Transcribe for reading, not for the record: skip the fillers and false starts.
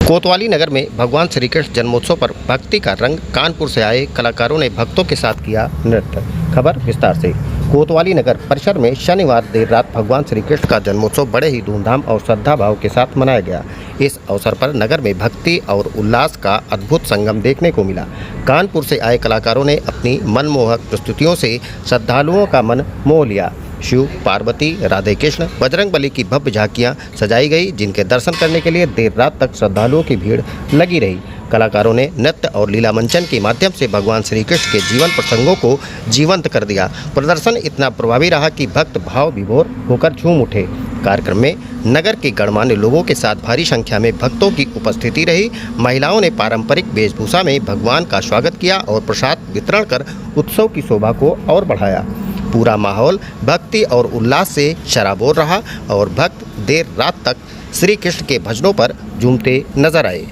कोतवाली नगर में भगवान श्री कृष्ण जन्मोत्सव पर भक्ति का रंग। कानपुर से आए कलाकारों ने भक्तों के साथ किया नृत्य। खबर विस्तार से। कोतवाली नगर परिसर में शनिवार देर रात भगवान श्री कृष्ण का जन्मोत्सव बड़े ही धूमधाम और श्रद्धा भाव के साथ मनाया गया। इस अवसर पर नगर में भक्ति और उल्लास का अद्भुत संगम देखने को मिला। कानपुर से आए कलाकारों ने अपनी मनमोहक प्रस्तुतियों से श्रद्धालुओं का मन मोह लिया। शिव, पार्वती, राधे कृष्ण, बजरंगबली की भव्य झांकियां सजाई गई, जिनके दर्शन करने के लिए देर रात तक श्रद्धालुओं की भीड़ लगी रही। कलाकारों ने नृत्य और लीला मंचन के माध्यम से भगवान श्री कृष्ण के जीवन प्रसंगों को जीवंत कर दिया। प्रदर्शन इतना प्रभावी रहा कि भक्त भाव विभोर होकर झूम उठे। कार्यक्रम में नगर के गणमान्य लोगों के साथ भारी संख्या में भक्तों की उपस्थिति रही। महिलाओं ने पारंपरिक वेशभूषा में भगवान का स्वागत किया और प्रसाद वितरण कर उत्सव की शोभा को और बढ़ाया। पूरा माहौल भक्ति और उल्लास से सराबोर रहा और भक्त देर रात तक श्री कृष्ण के भजनों पर झूमते नजर आए।